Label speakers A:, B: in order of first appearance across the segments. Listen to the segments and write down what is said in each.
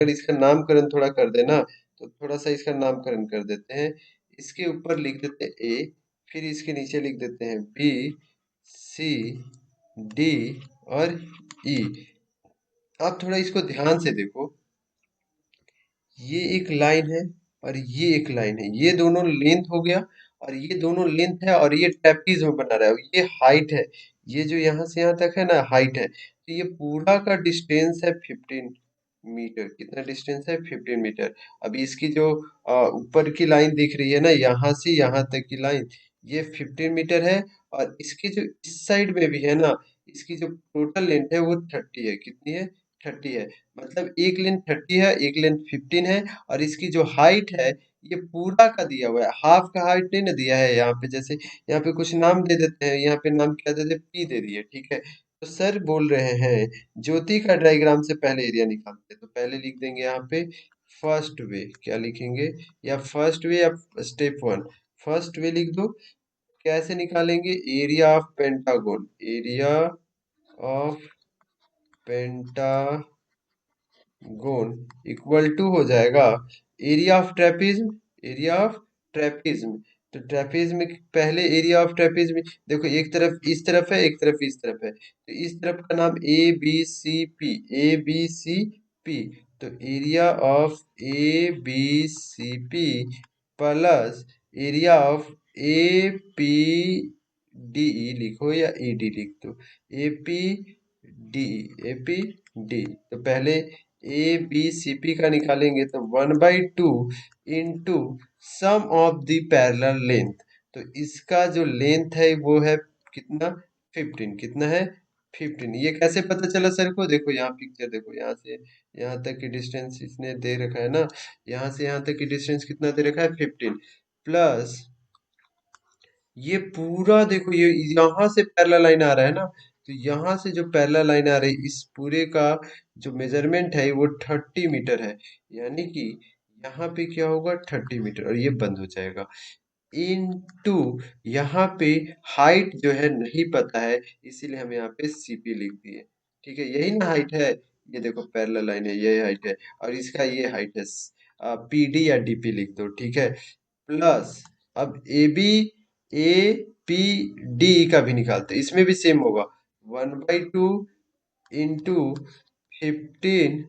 A: अगर इसका नामकरण थोड़ा कर देना तो थोड़ा सा इसका नामकरण कर देते हैं। इसके ऊपर लिख देते हैं ए, फिर इसके नीचे लिख देते हैं बी, सी, डी और ई। आप थोड़ा इसको ध्यान से देखो, ये एक लाइन है और ये एक लाइन है, ये दोनों लेंथ हो गया और ये दोनों लेंथ है और ये ट्रेपीज में बना रहा है, ये हाइट है। ये जो यहाँ से यहाँ तक है ना, हाइट है। तो ये पूरा का डिस्टेंस है 15 मीटर। कितना डिस्टेंस है? 15 मीटर। अभी इसकी जो ऊपर की लाइन दिख रही है ना, यहाँ से यहाँ तक की लाइन, ये 15 मीटर है। और इसकी जो इस साइड में भी है ना, इसकी जो टोटल लेंथ है वो 30 है। कितनी है? 30 है। मतलब एक लेंथ 30 है, एक लेंथ 15 है। और इसकी जो हाइट है, ये पूरा का दिया हुआ है, हाफ का हाइट नहीं ना दिया है यहाँ पे। जैसे यहाँ पे कुछ नाम दे देते हैं, यहाँ पे नाम क्या दे देते, पी दे दिए, ठीक है। तो सर बोल रहे हैं ज्योति का डायग्राम से पहले एरिया निकालते हैं, तो पहले लिख देंगे यहाँ पे फर्स्ट वे। क्या लिखेंगे? या फर्स्ट वे या स्टेप वन, फर्स्ट वे लिख दो। कैसे निकालेंगे? Area of pentagon, area of pentagon equal to हो जाएगा area of trapezium, area of trapezium. तो ट्रेपीज्म पहले एरिया ऑफ ट्रेपीज्म, देखो एक तरफ इस तरफ है, एक तरफ इस तरफ है, तो इस तरफ का नाम A B C P, A B C P. तो area of A B C P plus area of A P D E लिखो या ई डी लिख दो, A P D, A P D. तो पहले ए बी सी पी का निकालेंगे तो 1/2 into sum of the parallel length. तो इसका जो लेंथ है वो है कितना? 15। कितना है? 15। ये कैसे पता चला सर को? देखो यहाँ पिक्चर देखो, यहाँ से यहाँ तक की डिस्टेंस इसने दे रखा है ना, यहाँ से यहाँ तक की डिस्टेंस कितना दे रखा है? 15 प्लस ये पूरा देखो, ये यहाँ से पैरेलल लाइन आ रहा है ना, तो यहाँ से जो पैरेलल लाइन आ रही है, इस पूरे का जो मेजरमेंट है वो 30 मीटर है। यानी कि यहाँ पे क्या होगा? 30 मीटर, और ये बंद हो जाएगा। इनटू यहाँ पे हाइट जो है नहीं पता है, इसीलिए हम यहाँ पे सीपी लिख दिए। ठीक है, यही ना हाइट है, ये देखो पैरेलल लाइन है, ये हाइट है, और इसका ये हाइट है। पीडी या डीपी लिख दो, ठीक है। प्लस अब A B, A P D का भी निकालते हैं, इसमें भी सेम होगा। 1/2 इंटू 15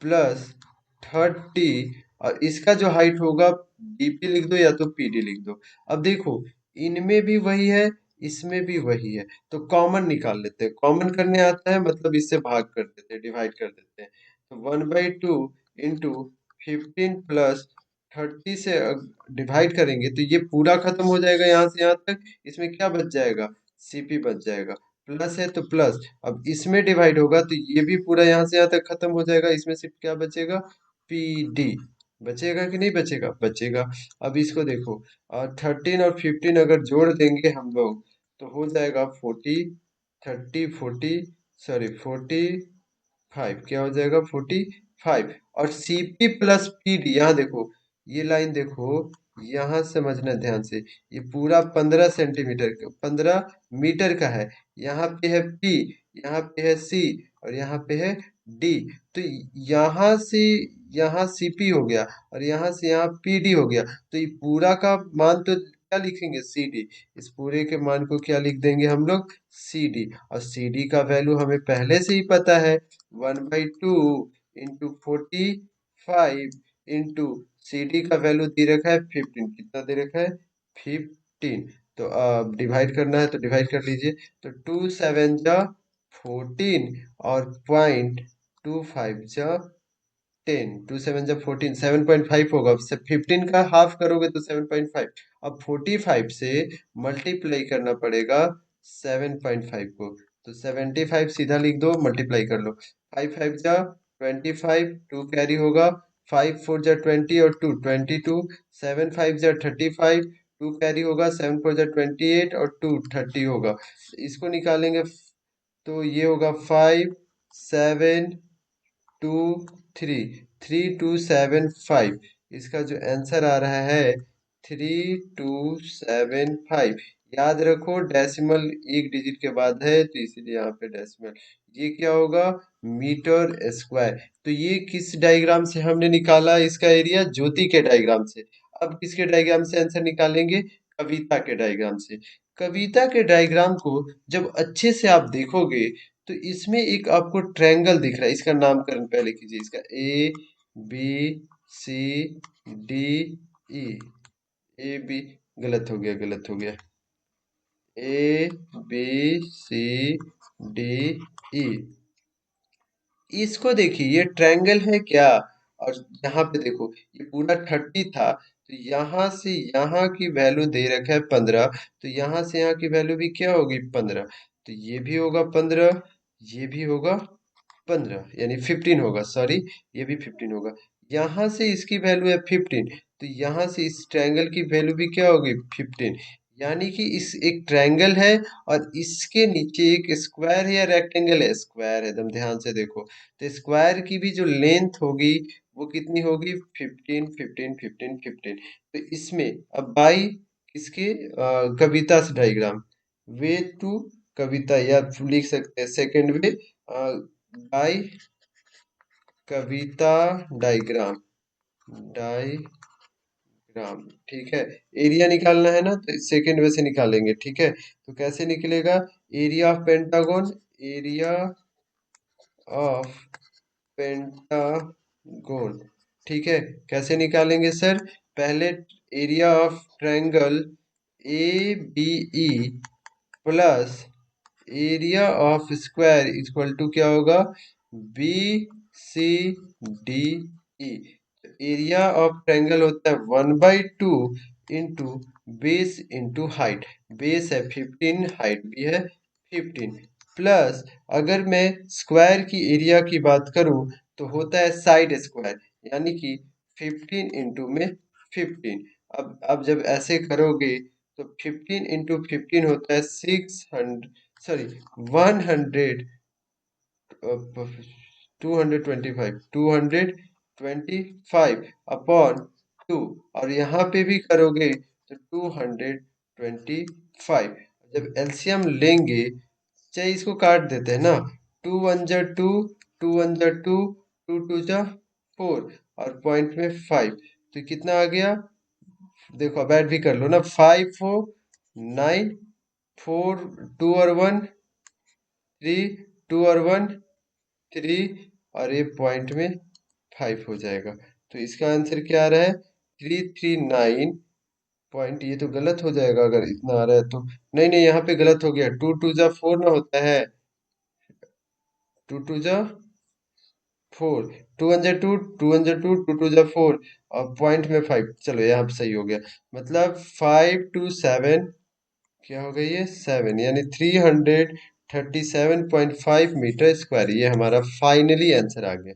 A: प्लस 30, और इसका जो हाइट होगा डीपी लिख दो या तो पीडी लिख दो। अब देखो इनमें भी वही है, इसमें भी वही है, तो कॉमन निकाल लेते हैं। कॉमन करने आता है मतलब इससे भाग कर देते हैं, डिवाइड कर देते हैं। तो 1/2 इंटू 15 प्लस 30 से डिवाइड करेंगे तो ये पूरा खत्म हो जाएगा यहाँ से यहाँ तक। इसमें क्या बच जाएगा? सीपी बच जाएगा। प्लस है तो प्लस, अब इसमें डिवाइड होगा तो ये भी पूरा यहाँ से यहाँ तक खत्म हो जाएगा। इसमें सिर्फ क्या बचेगा? P D. बचेगा कि नहीं बचेगा? बचेगा। अब इसको देखो, 13 और 15 अगर जोड़ देंगे हम लोग तो हो जाएगा 40, 30 40, सॉरी 45। क्या हो जाएगा? 45। और सीपी प्लस पीडी, यहाँ देखो, ये लाइन देखो, यहाँ समझना ध्यान से, ये पूरा 15 सेंटीमीटर का, 15 मीटर का है। यहाँ पे है पी, यहाँ पे है सी, और यहाँ पे है डी। तो यहाँ से यहाँ सीपी हो गया और यहाँ से यहाँ पीडी हो गया। तो ये पूरा का मान तो क्या लिखेंगे? C D. इस पूरे के मान को क्या लिख देंगे हम लोग? C D. और सी डी का वैल्यू हमें पहले से ही पता है, 1/2 इंटू 45 इंटू सी डी का वैल्यू दे रखा है 15। कितना दे रखा है? 15। तो अब डिवाइड करना है तो डिवाइड कर लीजिए। तो 2 7 जा 14 और 0.25 जा 10, 2 7 जब 14, 7.5 होगा। अब से 15 का हाफ करोगे तो 7.5। अब 45 से मल्टीप्लाई करना पड़ेगा 7.5 को, तो 75 सीधा लिख दो, मल्टीप्लाई कर लो। 5 5 जा 25, 2 कैरी होगा, 5 4 जा 20 और 2 22, 7 5 जा 35, 2 कैरी होगा, 7 4 जा 28 और 2 30 होगा। इसको निकालेंगे तो ये होगा 5 7 2 3, 3275। इसका जो आंसर आ रहा है 3275। याद रखो डेसिमल एक डिजिट के बाद है तो इसीलिए यहाँ पे डेसिमल। ये क्या होगा? Metre square. तो ये किस डायग्राम से हमने निकाला इसका एरिया? ज्योति के डायग्राम से। अब किसके डायग्राम से आंसर निकालेंगे? कविता के डायग्राम से। कविता के डायग्राम को जब अच्छे से आप देखोगे तो इसमें एक आपको ट्रायंगल दिख रहा है। इसका नामकरण पहले कीजिए। इसका A B C D E। A B, गलत हो गया, गलत हो गया। A B C D E। इसको देखिए, ये ट्रायंगल है क्या? और यहाँ पे देखो, ये पूरा 30 था, तो यहाँ से यहाँ की वैल्यू दे रखा है 15, तो यहाँ से यहाँ की वैल्यू भी क्या होगी? 15। तो ये भी होगा 15, ये भी होगा 15, यानी 15 होगा, सॉरी, ये भी 15 होगा। यहाँ से इसकी वैल्यू है 15, तो यहाँ से इस ट्रायंगल की वैल्यू भी क्या होगी? 15। यानी कि इस एक ट्रायंगल है और इसके नीचे एक स्क्वायर है या रेक्टेंगल है? स्क्वायर है, एकदम ध्यान से देखो। तो स्क्वायर की भी जो लेंथ होगी वो कितनी होगी? 15 15 15 15। तो इसमें अब बाई किसके कविता से डायग्राम, वे टू कविता, या लिख सकते हैं second way by Kavita diagram. Diagram, ठीक है। एरिया निकालना है ना, तो सेकेंड वे से निकालेंगे, ठीक है। तो कैसे निकलेगा? Area of pentagon, area of pentagon, ठीक है। कैसे निकालेंगे सर? पहले area of triangle A B E plus area of square equal to क्या होगा? B C D E. Area of triangle होता है 1/2 into base into height. Base है 15, हाइट भी है 15, प्लस अगर मैं स्क्वायर की एरिया की बात करूं तो होता है साइड स्क्वायर, यानी कि 15 इंटू में 15। अब जब ऐसे करोगे तो 15 इंटू 15 होता है 600, सॉरी 100, 225 अपॉन 2, और यहाँ पे भी करोगे तो 225। जब एलसीएम लेंगे, चाहे इसको काट देते हैं ना, 2 1 जा 2, 2 1 जा 2, 2 2 जा 4, और पॉइंट में 5, तो कितना आ गया? देखो अब ऐड भी कर लो ना, 5 4 9, 4 2 और 1 3, 2 और 1 3, और ये पॉइंट में 5 हो जाएगा। तो इसका आंसर क्या आ रहा है? 339 पॉइंट। ये तो गलत हो जाएगा अगर इतना आ रहा है तो। नहीं नहीं, यहाँ पे गलत हो गया, 2 2 जा 4 ना होता है, 2 2 जा 4, 2 1 जा 2, 2 1 जा 2, 2 2 जा 4, और पॉइंट में 5। चलो यहाँ पे सही हो गया, मतलब 5 2 7, क्या हो गई ये? 7, यानी 337.5 मीटर स्क्वायर। ये हमारा फाइनली आंसर आ गया।